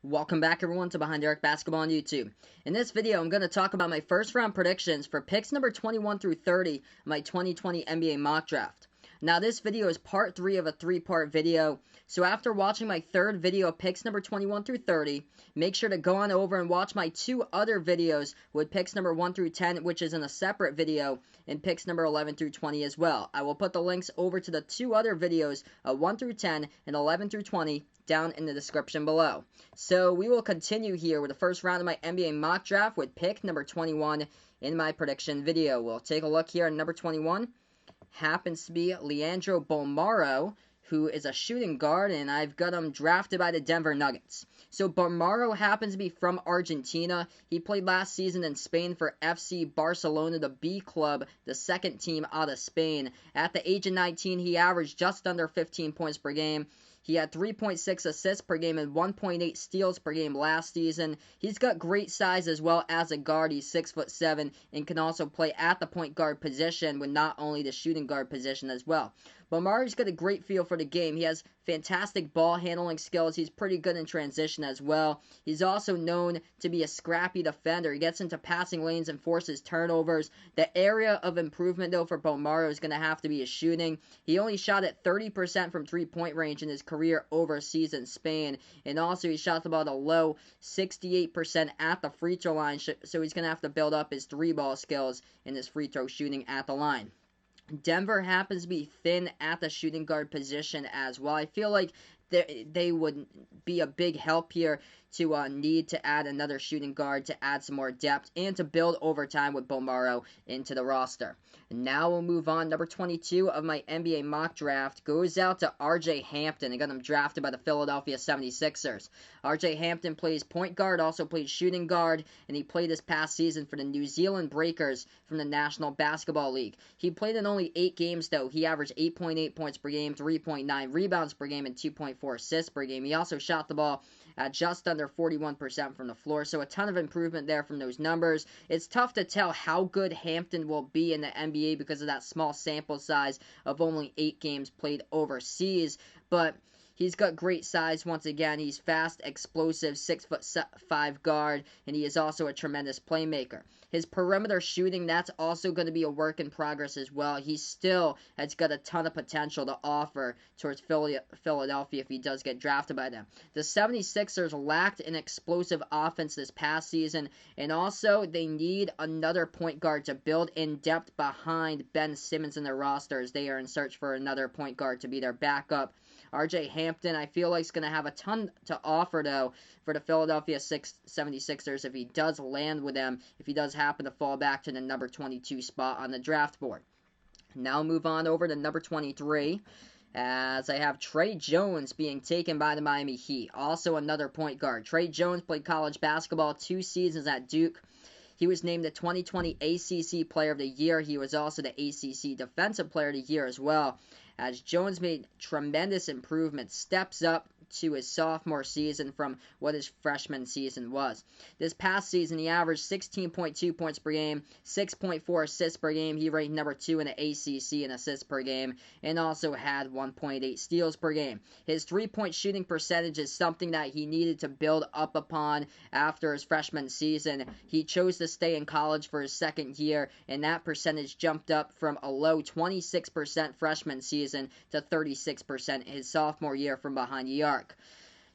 Welcome back everyone to Behind the Arc Basketball on YouTube. In this video, I'm going to talk about my first round predictions for picks number 21 through 30 of my 2020 NBA mock draft. Now this video is part 3 of a 3-part video, so after watching my third video of picks number 21 through 30, make sure to go on over and watch my 2 other videos with picks number 1 through 10, which is in a separate video, and picks number 11 through 20 as well. I will put the links over to the 2 other videos of 1 through 10 and 11 through 20 down in the description below. So we will continue here with the first round of my NBA mock draft with pick number 21 in my prediction video. We'll take a look here at number 21. Happens to be Leandro Bolmaro, who is a shooting guard, and I've got him drafted by the Denver Nuggets. So Bolmaro happens to be from Argentina. He played last season in Spain for FC Barcelona, the B club, the second team out of Spain. At the age of 19, he averaged just under 15 points per game. He had 3.6 assists per game and 1.8 steals per game last season. He's got great size as well as a guard. He's 6'7" and can also play at the point guard position with not only the shooting guard position as well. Bolmaro's got a great feel for the game. He has fantastic ball handling skills. He's pretty good in transition as well. He's also known to be a scrappy defender. He gets into passing lanes and forces turnovers. The area of improvement, though, for Bolmaro is going to have to be his shooting. He only shot at 30% from three-point range in his career overseas in Spain, and also he shot about a low 68% at the free throw line, so he's going to have to build up his three-ball skills and his free throw shooting at the line. Denver happens to be thin at the shooting guard position as well. I feel like they would be a big help here to need to add another shooting guard to add some more depth and to build over time with Bolmaro into the roster. Now we'll move on. Number 22 of my NBA mock draft goes out to R.J. Hampton. I got him drafted by the Philadelphia 76ers. R.J. Hampton plays point guard, also plays shooting guard, and he played this past season for the New Zealand Breakers from the National Basketball League. He played in only 8 games, though. He averaged 8.8 points per game, 3.9 rebounds per game, and 2.4 assists per game. He also shot the ball at just under 41% from the floor, so a ton of improvement there from those numbers. It's tough to tell how good Hampton will be in the NBA because of that small sample size of only 8 games played overseas, but he's got great size once again. He's fast, explosive, 6'5" guard, and he is also a tremendous playmaker. His perimeter shooting, that's also going to be a work in progress as well. He still has got a ton of potential to offer towards Philadelphia if he does get drafted by them. The 76ers lacked an explosive offense this past season, and also they need another point guard to build in depth behind Ben Simmons in their rosters. They are in search for another point guard to be their backup. R.J. Hampton, I feel like, is going to have a ton to offer, though, for the Philadelphia 76ers if he does land with them, if he does happen to fall back to the number 22 spot on the draft board. Now move on over to number 23, as I have Tre Jones being taken by the Miami Heat. Also another point guard. Tre Jones played college basketball 2 seasons at Duke. He was named the 2020 ACC Player of the Year. He was also the ACC Defensive Player of the Year as well, as Jones made tremendous improvements, steps up to his sophomore season from what his freshman season was. This past season, he averaged 16.2 points per game, 6.4 assists per game. He ranked number 2 in the ACC in assists per game, and also had 1.8 steals per game. His three-point shooting percentage is something that he needed to build up upon after his freshman season. He chose to stay in college for his second year, and that percentage jumped up from a low 26% freshman season to 36% his sophomore year from behind the arc.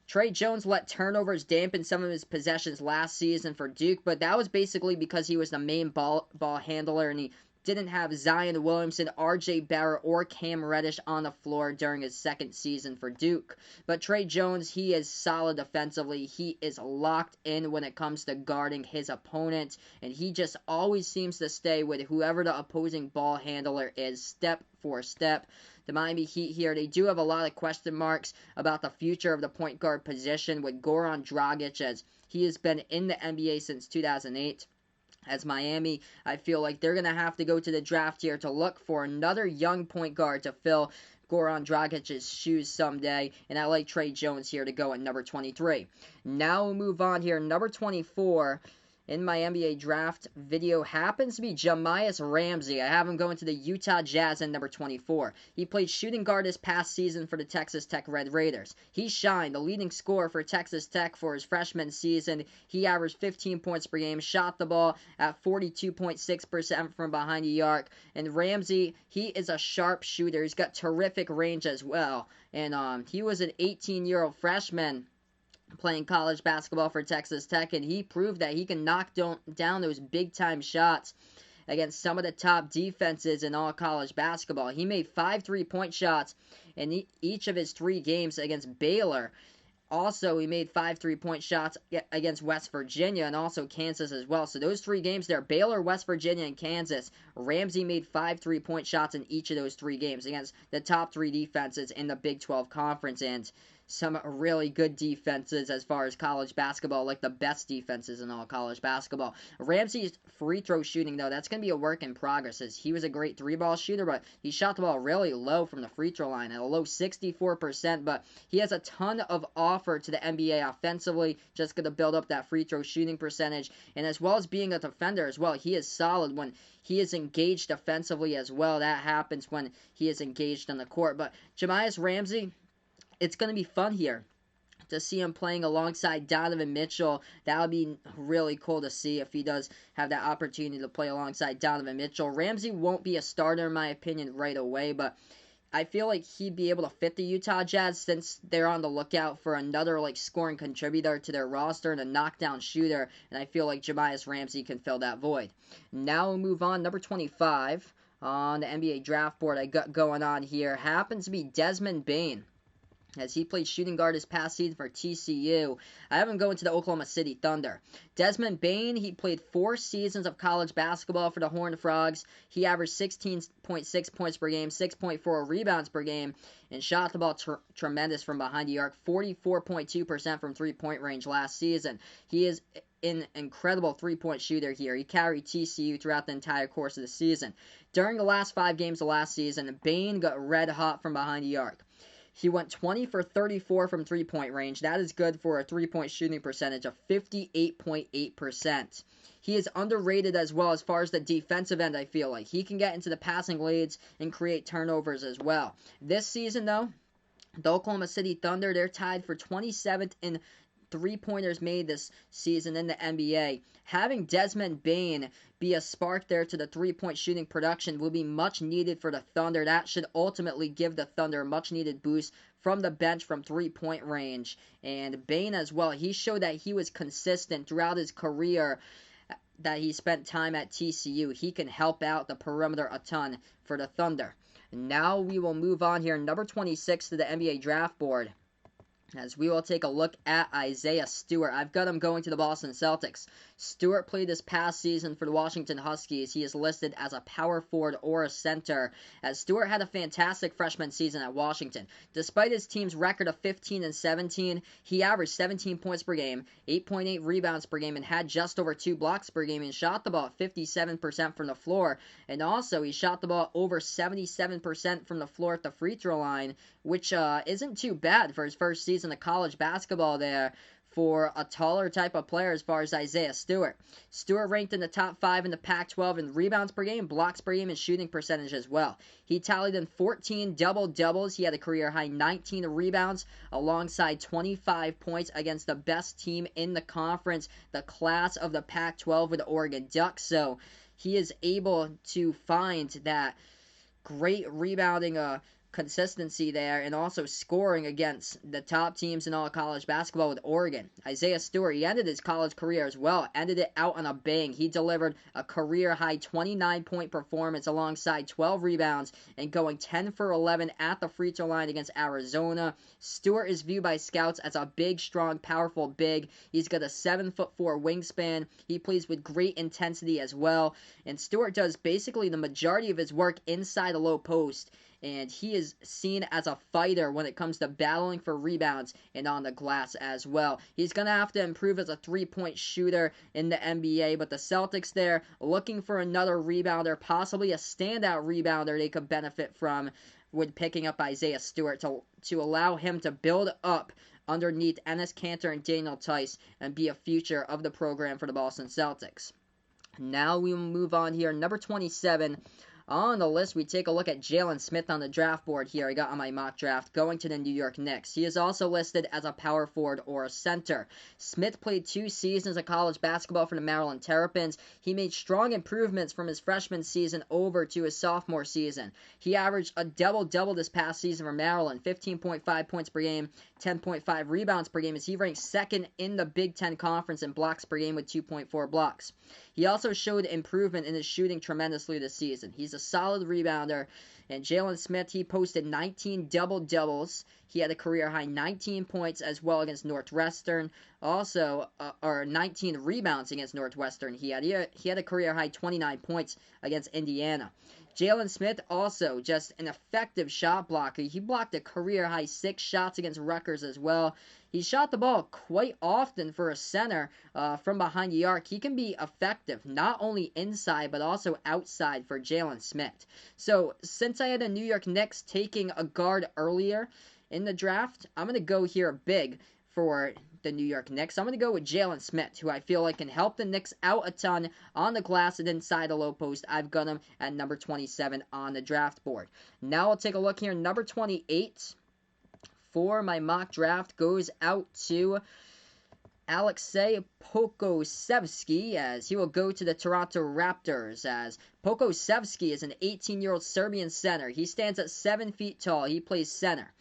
Tre Jones let turnovers dampen some of his possessions last season for Duke, but that was basically because he was the main ball handler, and he didn't have Zion Williamson, R.J. Barrett, or Cam Reddish on the floor during his second season for Duke. But Tre Jones, he is solid defensively. He is locked in when it comes to guarding his opponent, and he just always seems to stay with whoever the opposing ball handler is, step for step. The Miami Heat here, they do have a lot of question marks about the future of the point guard position with Goran Dragic, as he has been in the NBA since 2008. As Miami, I feel like they're going to have to go to the draft here to look for another young point guard to fill Goran Dragic's shoes someday, and I like Tre Jones here to go at number 23. Now we'll move on here, number 24, in my NBA draft video happens to be Jahmi'us Ramsey. I have him going to the Utah Jazz in number 24. He played shooting guard this past season for the Texas Tech Red Raiders. He shined, the leading scorer for Texas Tech for his freshman season. He averaged 15 points per game, shot the ball at 42.6% from behind the arc. And Ramsey, he is a sharp shooter. He's got terrific range as well. And he was an 18-year-old freshman playing college basketball for Texas Tech, and he proved that he can knock down those big-time shots against some of the top defenses in all college basketball. He made 5 3-point shots in each of his 3 games against Baylor. Also, he made 5 3-point shots against West Virginia and also Kansas as well. So those 3 games there, Baylor, West Virginia, and Kansas, Ramsey made 5 3-point shots in each of those 3 games against the top 3 defenses in the Big 12 Conference, and some really good defenses as far as college basketball, like the best defenses in all college basketball. Ramsey's free throw shooting, though, that's going to be a work in progress, as he was a great 3-ball shooter, but he shot the ball really low from the free throw line at a low 64%, but he has a ton of offer to the NBA offensively, just going to build up that free throw shooting percentage, and as well as being a defender as well, he is solid when he is engaged offensively as well. That happens when he is engaged on the court. But Jahmi'us Ramsey, it's going to be fun here to see him playing alongside Donovan Mitchell. That would be really cool to see if he does have that opportunity to play alongside Donovan Mitchell. Ramsey won't be a starter, in my opinion, right away, but I feel like he'd be able to fit the Utah Jazz since they're on the lookout for another scoring contributor to their roster and a knockdown shooter, and I feel like Jahmi'us Ramsey can fill that void. Now we'll move on. Number 25 on the NBA draft board I got going on here happens to be Desmond Bane, as he played shooting guard this past season for TCU. I have him going to the Oklahoma City Thunder. Desmond Bane, he played 4 seasons of college basketball for the Horned Frogs. He averaged 16.6 points per game, 6.4 rebounds per game, and shot the ball tremendous from behind the arc, 44.2% from three-point range last season. He is an incredible three-point shooter here. He carried TCU throughout the entire course of the season. During the last 5 games of last season, Bane got red hot from behind the arc. He went 20 for 34 from three-point range. That is good for a three-point shooting percentage of 58.8%. He is underrated as well as far as the defensive end, I feel like. He can get into the passing leads and create turnovers as well. This season, though, the Oklahoma City Thunder, they're tied for 27th in three-pointers made this season in the NBA. Having Desmond Bane be a spark there to the three-point shooting production will be much needed for the Thunder. That should ultimately give the Thunder a much-needed boost from the bench from three-point range. And Bane as well, he showed that he was consistent throughout his career, that he spent time at TCU. He can help out the perimeter a ton for the Thunder. Now we will move on here, number 26 to the NBA draft board, as we will take a look at Isaiah Stewart. I've got him going to the Boston Celtics. Stewart played this past season for the Washington Huskies. He is listed as a power forward or a center, as Stewart had a fantastic freshman season at Washington. Despite his team's record of 15-17, he averaged 17 points per game, 8.8 rebounds per game, and had just over 2 blocks per game, and shot the ball at 57% from the floor. And also, he shot the ball over 77% from the floor at the free throw line, which isn't too bad for his first season of college basketball there for a taller type of player as far as Isaiah Stewart. Stewart ranked in the top 5 in the Pac-12 in rebounds per game, blocks per game, and shooting percentage as well. He tallied in 14 double-doubles. He had a career-high 19 rebounds alongside 25 points against the best team in the conference, the class of the Pac-12 with the Oregon Ducks. So he is able to find that great rebounding consistency there, and also scoring against the top teams in all college basketball with Oregon. Isaiah Stewart, he ended his college career as well, ended it out on a bang. He delivered a career-high 29-point performance alongside 12 rebounds and going 10 for 11 at the free throw line against Arizona. Stewart is viewed by scouts as a big, strong, powerful big. He's got a 7'4" wingspan. He plays with great intensity as well, and Stewart does basically the majority of his work inside the low post, and he is seen as a fighter when it comes to battling for rebounds and on the glass as well. He's going to have to improve as a three-point shooter in the NBA, but the Celtics there looking for another rebounder, possibly a standout rebounder they could benefit from with picking up Isaiah Stewart to allow him to build up underneath Enes Kanter and Daniel Tice and be a future of the program for the Boston Celtics. Now we will move on here. Number 27 on the list, we take a look at Jalen Smith on the draft board here. I got on my mock draft going to the New York Knicks. He is also listed as a power forward or a center. Smith played 2 seasons of college basketball for the Maryland Terrapins. He made strong improvements from his freshman season over to his sophomore season. He averaged a double-double this past season for Maryland, 15.5 points per game, 10.5 rebounds per game, as he ranked second in the Big Ten Conference in blocks per game with 2.4 blocks. He also showed improvement in his shooting tremendously this season. He's a solid rebounder. And Jalen Smith, he posted 19 double-doubles. He had a career-high 19 points as well against Northwestern. Also, 19 rebounds against Northwestern. He had a career-high 29 points against Indiana. Jalen Smith also just an effective shot blocker. He blocked a career-high 6 shots against Rutgers as well. He shot the ball quite often for a center from behind the arc. He can be effective, not only inside, but also outside for Jalen Smith. So, since I had the New York Knicks taking a guard earlier in the draft, I'm going to go here big for the New York Knicks. I'm going to go with Jalen Smith, who I feel like can help the Knicks out a ton on the glass and inside the low post. I've got him at number 27 on the draft board. Now I'll take a look here. Number 28 for my mock draft goes out to Aleksej Pokusevski, as he will go to the Toronto Raptors, as Pokusevski is an 18-year-old Serbian center. He stands at 7 feet tall. He plays center.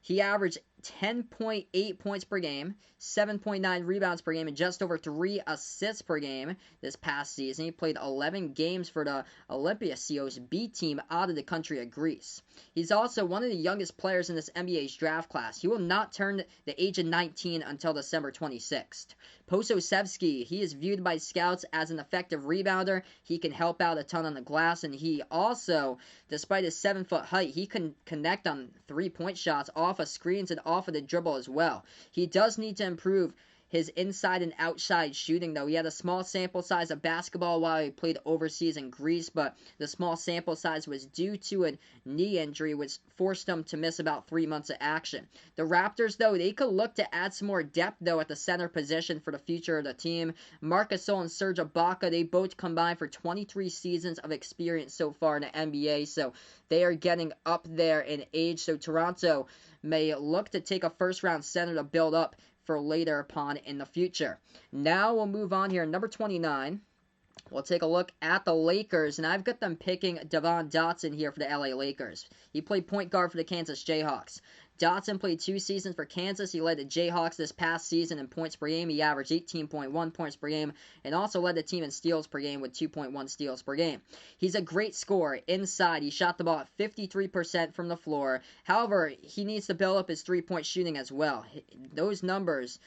He averaged 10.8 points per game, 7.9 rebounds per game, and just over 3 assists per game this past season. He played 11 games for the Olympiacos B team out of the country of Greece. He's also one of the youngest players in this NBA's draft class. He will not turn the age of 19 until December 26th. Pokusevski, he is viewed by scouts as an effective rebounder. He can help out a ton on the glass, and he also, despite his 7-foot height, he can connect on 3-point shots off of screens and off of the dribble as well. He does need to improve his inside and outside shooting, though. He had a small sample size of basketball while he played overseas in Greece, but the small sample size was due to a knee injury, which forced him to miss about 3 months of action. The Raptors, though, they could look to add some more depth, though, at the center position for the future of the team. Marc Gasol and Serge Ibaka, they both combined for 23 seasons of experience so far in the NBA, so they are getting up there in age, so Toronto may look to take a first-round center to build up for later upon in the future. Now we'll move on here. Number 29, we'll take a look at the Lakers, and I've got them picking Devon Dotson here for the LA Lakers. He played point guard for the Kansas Jayhawks. Dotson played 2 seasons for Kansas. He led the Jayhawks this past season in points per game. He averaged 18.1 points per game and also led the team in steals per game with 2.1 steals per game. He's a great scorer inside. He shot the ball at 53% from the floor. However, he needs to build up his 3-point shooting as well. Those numbers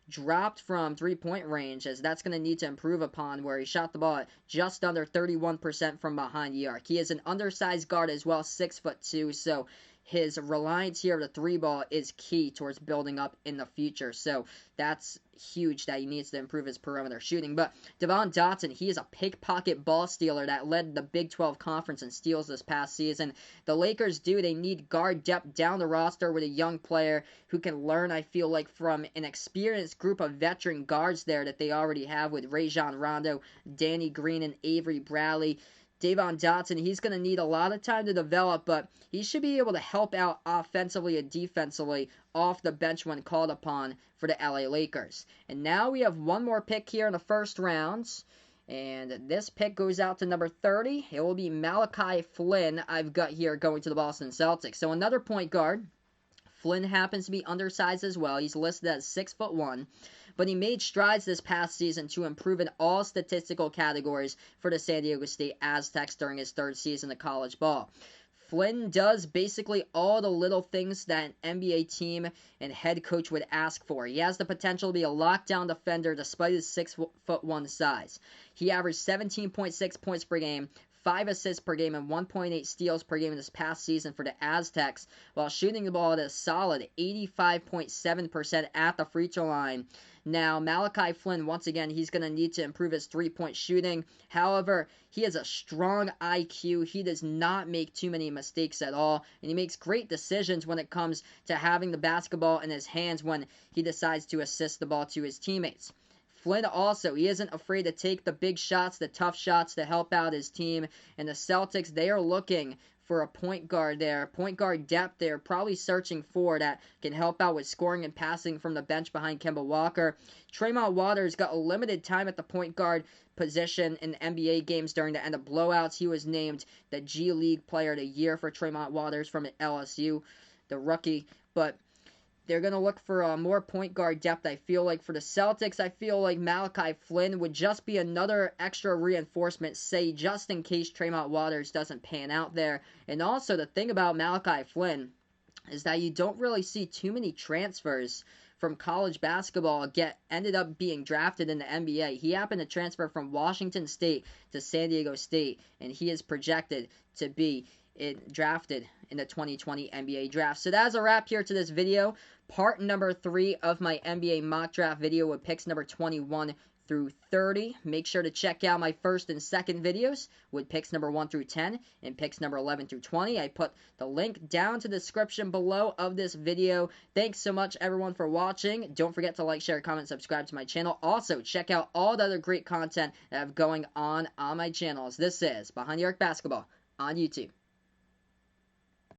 dropped from 3-point range, as that's going to need to improve upon, where he shot the ball at just under 31% from behind the arc. He is an undersized guard as well, 6'2", so his reliance here of the 3-ball is key towards building up in the future. So that's huge that he needs to improve his perimeter shooting. But Devon Dotson, he is a pickpocket ball stealer that led the Big 12 Conference in steals this past season. The Lakers they need guard depth down the roster with a young player who can learn, I feel like, from an experienced group of veteran guards there that they already have with Rajon Rondo, Danny Green, and Avery Bradley. Devon Dotson, he's going to need a lot of time to develop, but he should be able to help out offensively and defensively off the bench when called upon for the LA Lakers. And now we have one more pick here in the first round, and this pick goes out to number 30. It will be Malachi Flynn I've got here going to the Boston Celtics. So another point guard. Flynn happens to be undersized as well. He's listed as 6'1", but he made strides this past season to improve in all statistical categories for the San Diego State Aztecs during his 3rd season of college ball. Flynn does basically all the little things that an NBA team and head coach would ask for. He has the potential to be a lockdown defender despite his 6'1" size. He averaged 17.6 points per game, 5 assists per game and 1.8 steals per game this past season for the Aztecs, while shooting the ball at a solid 85.7% at the free throw line. Now, Malachi Flynn, once again, he's going to need to improve his three-point shooting. However, he has a strong IQ. He does not make too many mistakes at all, and he makes great decisions when it comes to having the basketball in his hands when he decides to assist the ball to his teammates. Flynn also, he isn't afraid to take the big shots, the tough shots to help out his team. And the Celtics, they are looking for a point guard there, point guard depth they're probably searching for that can help out with scoring and passing from the bench behind Kemba Walker. Tremont Waters got a limited time at the point guard position in NBA games during the end of blowouts. He was named the G League Player of the Year for Tremont Waters from LSU, the rookie. But they're going to look for more point guard depth, I feel like. For the Celtics, I feel like Malachi Flynn would just be another extra reinforcement, say, just in case Tremont Waters doesn't pan out there. And also, the thing about Malachi Flynn is that you don't really see too many transfers from college basketball ended up being drafted in the NBA. He happened to transfer from Washington State to San Diego State, and he is projected to be drafted in the 2020 NBA draft. So that's a wrap here to this video. Part number 3 of my NBA mock draft video with picks number 21 through 30. Make sure to check out my first and second videos with picks number 1 through 10 and picks number 11 through 20. I put the link down to the description below of this video. Thanks so much, everyone, for watching. Don't forget to like, share, comment, subscribe to my channel. Also, check out all the other great content that I have going on my channels. This is Behind the Arc Basketball on YouTube.